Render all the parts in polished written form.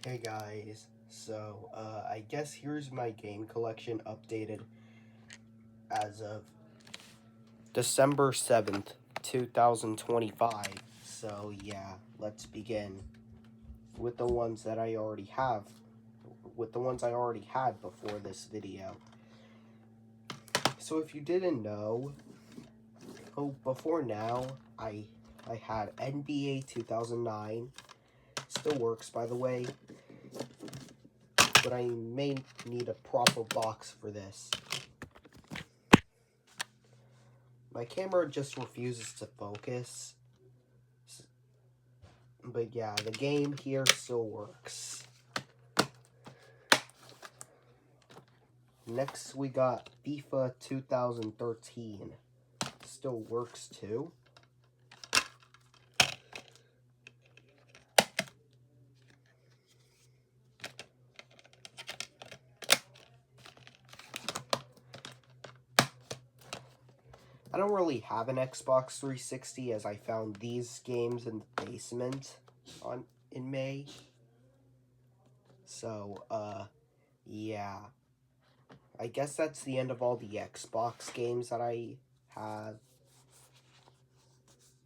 Hey guys, so I guess here's my game collection updated as of December 7th, 2025. So yeah, let's begin with the ones that I already have, with the ones I already had before this video. So if you didn't know, before now, I had NBA 2009, still works by the way, but I may need a proper box for this. My camera just refuses to focus. But yeah, the game here still works. Next we got FIFA 2013. Still works too. I don't really have an Xbox 360 as I found these games in the basement in May. So, yeah. I guess that's the end of all the Xbox games that I have.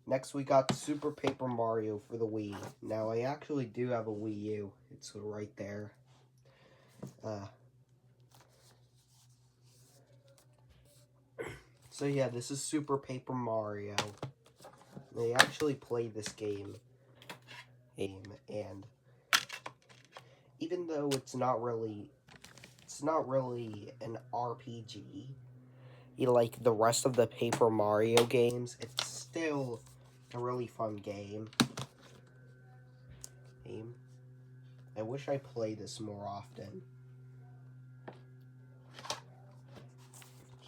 Next we got Super Paper Mario for the Wii. Now I actually do have a Wii U. It's right there. So yeah, this is Super Paper Mario. I actually played this game, and even though it's not really an RPG, like the rest of the Paper Mario games, it's still a really fun game. I wish I played this more often.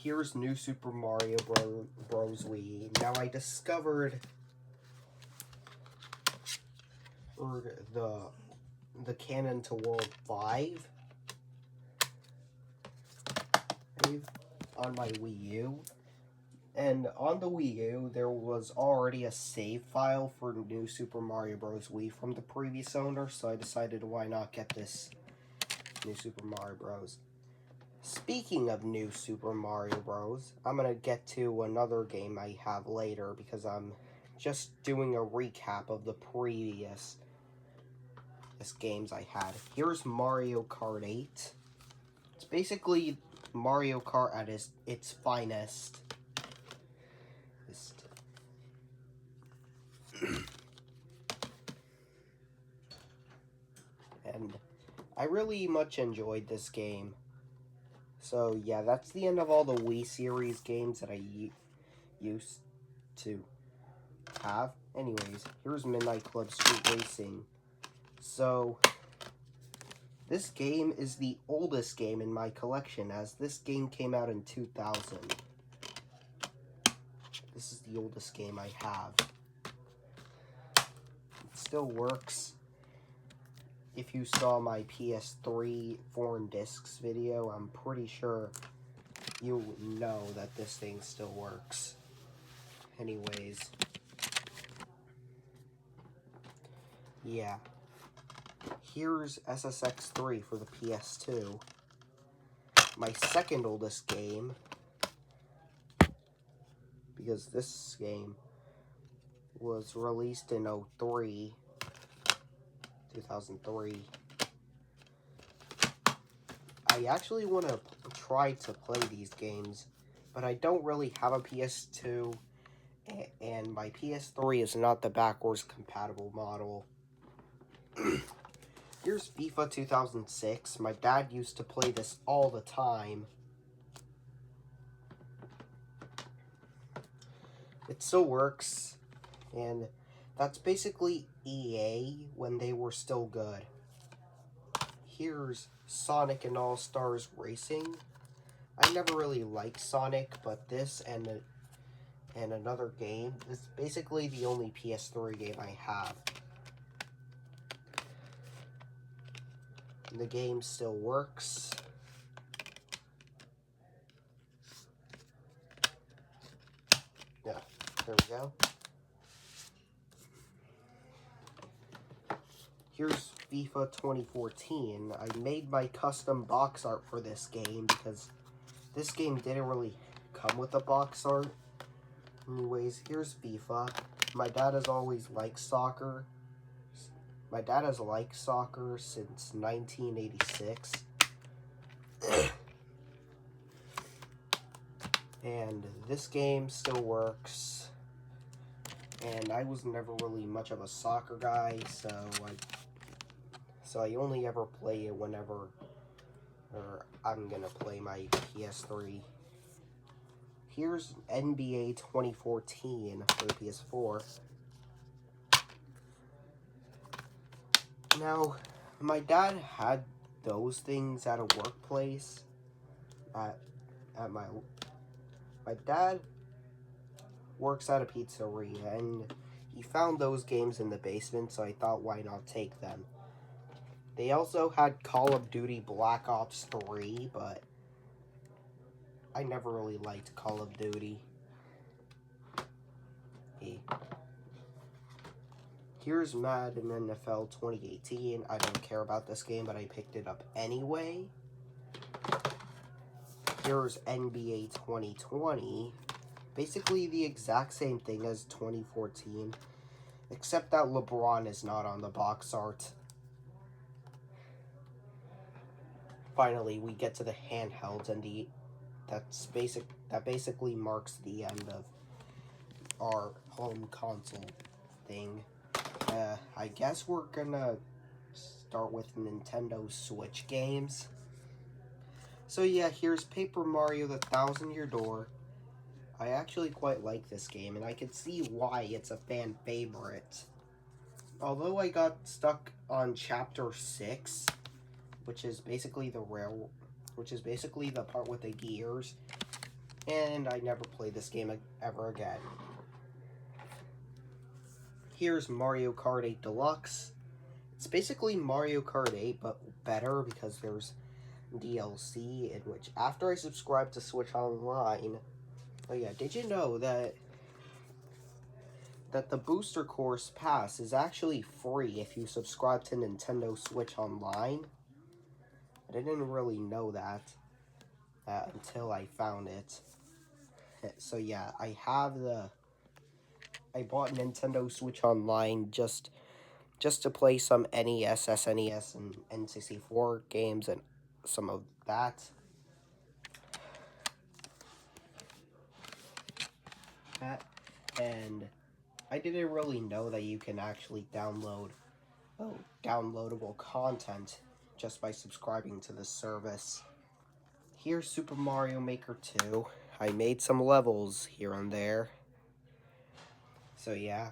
Here's New Super Mario Bros. Wii. Now I discovered the canon to World 5 on my Wii U. And on the Wii U, there was already a save file for New Super Mario Bros. Wii from the previous owner, so I decided why not get this New Super Mario Bros. Speaking of New Super Mario Bros., I'm going to get to another game I have later because I'm just doing a recap of the previous games I had. Here's Mario Kart 8. It's basically Mario Kart at its finest. And I really much enjoyed this game. So yeah, that's the end of all the Wii series games that I used to have. Anyways, here's Midnight Club Street Racing. So this game is the oldest game in my collection, as this game came out in 2000. This is the oldest game I have. It still works. If you saw my PS3 foreign discs video, I'm pretty sure you know that this thing still works. Anyways. Yeah. Here's SSX3 for the PS2. My second oldest game, because this game was released in 2003. I actually want to try to play these games, but I don't really have a PS2, and my PS3 is not the backwards compatible model. Here's FIFA 2006. My dad used to play this all the time. It still works, and that's basically EA when they were still good. Here's Sonic and All-Stars Racing. I never really liked Sonic, but this and another game is basically the only PS3 game I have. The game still works. Yeah, there we go. Here's FIFA 2014. I made my custom box art for this game because this game didn't really come with a box art. Anyways, here's FIFA. My dad has always liked soccer. My dad has liked soccer since 1986. And this game still works. And I was never really much of a soccer guy, so I only ever play it whenever I'm gonna play my PS3. Here's NBA 2014 for the PS4. Now, my dad had those things at a workplace. My dad works at a pizzeria, and he found those games in the basement, so I thought, why not take them? They also had Call of Duty Black Ops 3, but I never really liked Call of Duty. Here's Madden NFL 2018. I don't care about this game, but I picked it up anyway. Here's NBA 2020. Basically the exact same thing as 2014, except that LeBron is not on the box art. Finally, we get to the handhelds, and that basically marks the end of our home console thing. I guess we're gonna start with Nintendo Switch games. So yeah, here's Paper Mario: The Thousand-Year Door. I actually quite like this game, and I can see why it's a fan favorite. Although I got stuck on Chapter 6, which is basically the part with the gears, and I never played this game ever again. Here's Mario Kart 8 Deluxe. It's basically Mario Kart 8, but better because there's DLC, in which after I subscribed to Switch Online, oh yeah, did you know that the Booster Course Pass is actually free if you subscribe to Nintendo Switch Online? I didn't really know that until I found it. So yeah, I bought Nintendo Switch Online just to play some NES, SNES, and N64 games and some of that. And I didn't really know that you can actually download downloadable content just by subscribing to this service. Here's Super Mario Maker 2. I made some levels here and there. So yeah.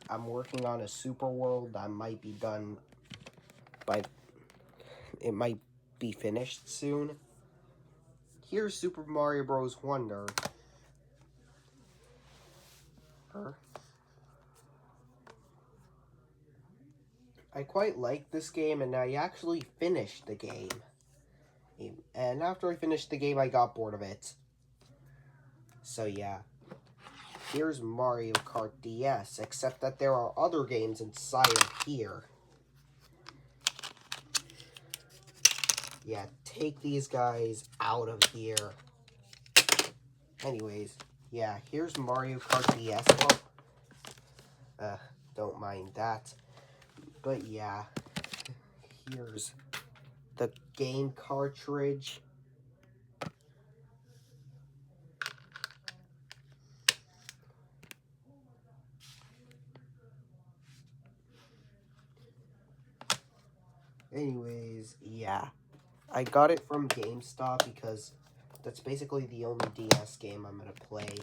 I'm working on a Super World that might be done it might be finished soon. Here's Super Mario Bros. Wonder. I quite like this game, and I actually finished the game. And after I finished the game, I got bored of it. So yeah. Here's Mario Kart DS, except that there are other games inside of here. Yeah, take these guys out of here. Anyways, yeah, here's Mario Kart DS. Don't mind that. But yeah, here's the game cartridge. Anyways, yeah. I got it from GameStop because that's basically the only DS game I'm gonna play.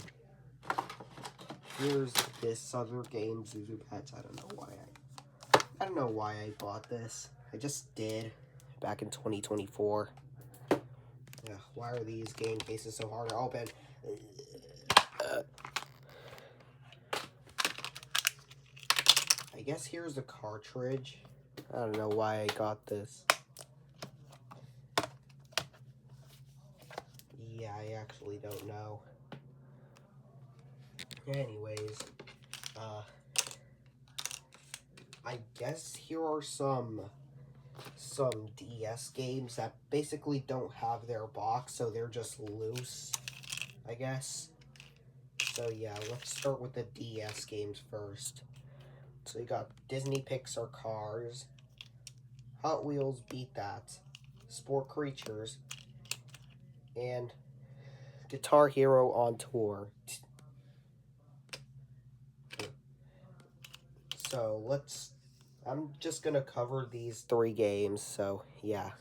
Here's this other game, Zuzu Pets. I don't know why I bought this. I just did back in 2024. Why are these game cases so hard to open? I guess here's the cartridge. I don't know why I got this. Yeah, I actually don't know. Anyways, I guess here are some DS games that basically don't have their box, so they're just loose, I guess. So yeah, let's start with the DS games first. So you got Disney Pixar Cars, Hot Wheels Beat That, Sport Creatures, and Guitar Hero on Tour. So I'm just gonna cover these 3 games, so yeah.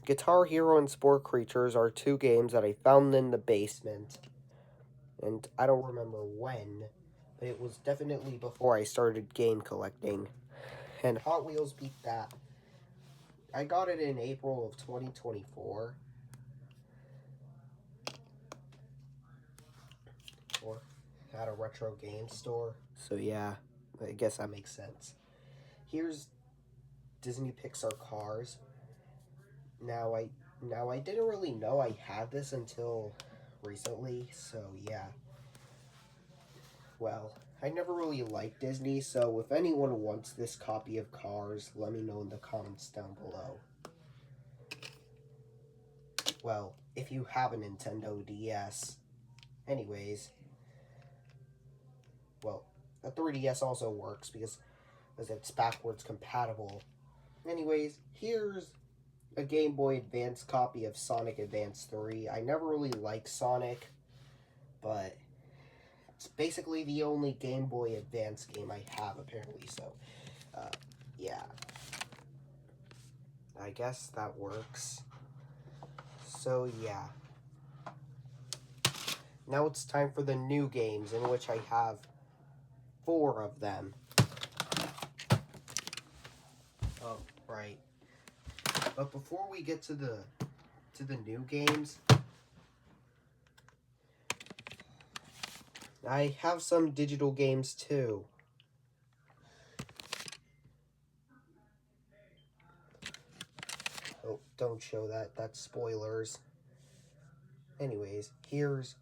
Guitar Hero and Sport Creatures are 2 games that I found in the basement. And I don't remember when, but it was definitely before I started game collecting. And Hot Wheels Beat That. I got it in April of 2024. Or at a retro game store. So yeah, I guess that makes sense. Here's Disney Pixar Cars. Now I didn't really know I had this until recently, so yeah. Well, I never really liked Disney, so if anyone wants this copy of Cars, let me know in the comments down below. Well, if you have a Nintendo DS. Anyways, well, a 3DS also works because it's backwards compatible. Anyways, here's a Game Boy Advance copy of Sonic Advance 3. I never really liked Sonic, but it's basically the only Game Boy Advance game I have, apparently, so, yeah. I guess that works. So, yeah. Now it's time for the new games, in which I have 4 of them. Oh, right. But before we get to the new games, I have some digital games too. Oh, don't show that. That's spoilers. Anyways, here's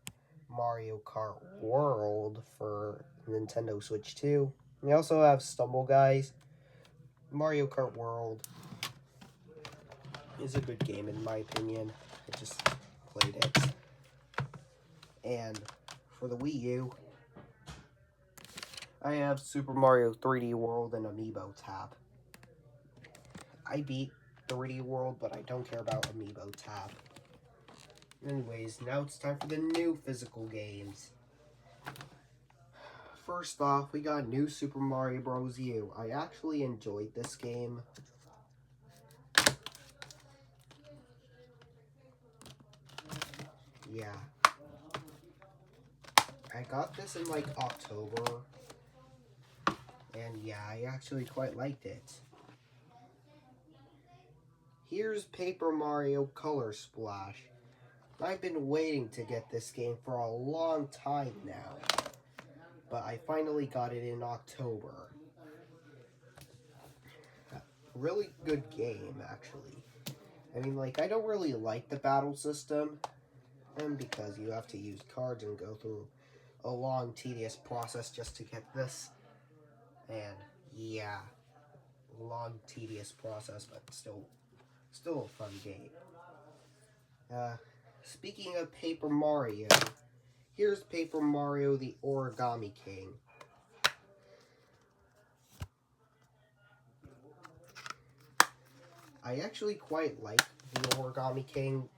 Mario Kart World for Nintendo Switch 2. We also have Stumble Guys. Mario Kart World is a good game in my opinion. I just played it. And for the Wii U, I have Super Mario 3D World and Amiibo Tab. I beat 3D World, but I don't care about Amiibo Tab. Anyways, now it's time for the new physical games. First off, we got New Super Mario Bros. U. I actually enjoyed this game. Yeah. I got this in like October. And yeah, I actually quite liked it. Here's Paper Mario Color Splash. I've been waiting to get this game for a long time now. But I finally got it in October. Really good game, actually. I mean, like, I don't really like the battle system. And because you have to use cards and go through a long, tedious process just to get this. And, yeah. Long, tedious process, but still a fun game. Speaking of Paper Mario, here's Paper Mario the Origami King. I actually quite like the Origami King.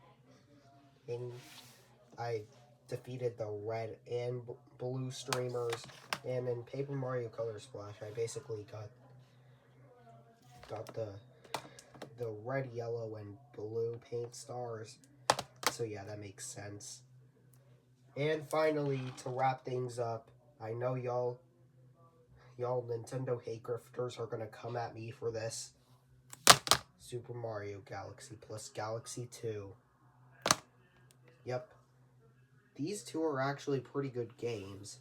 I defeated the red and blue streamers, and in Paper Mario Color Splash, I basically got the red, yellow, and blue paint stars. So yeah, that makes sense. And finally, to wrap things up, I know y'all Nintendo hate grifters are gonna come at me for this. Super Mario Galaxy plus Galaxy 2. Yep. These 2 are actually pretty good games.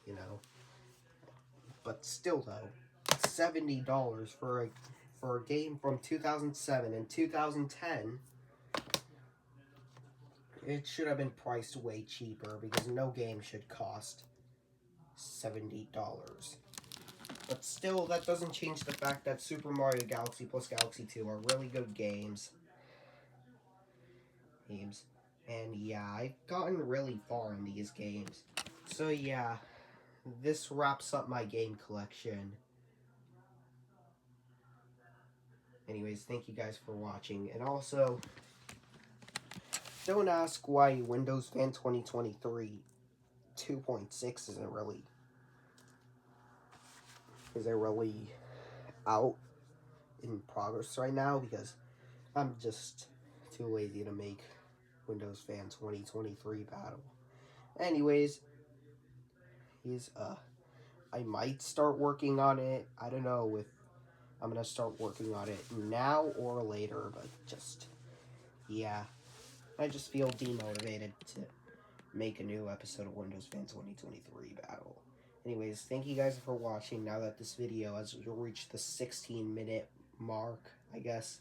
You know. But still though, $70 for a game from 2007 and 2010. It should have been priced way cheaper because no game should cost $70. But still, that doesn't change the fact that Super Mario Galaxy plus Galaxy 2 are really good games. And yeah, I've gotten really far in these games. So yeah, this wraps up my game collection. Anyways, thank you guys for watching. And also, don't ask why Windows Fan 2023 2.6 isn't really out in progress right now, because I'm just too lazy to make Windows Fan 2023 battle. Anyways, I might start working on it. I don't know if I'm gonna start working on it now or later, but just, yeah. I just feel demotivated to make a new episode of Windows Fan 2023 battle. Anyways, thank you guys for watching. Now that this video has reached the 16-minute mark, I guess.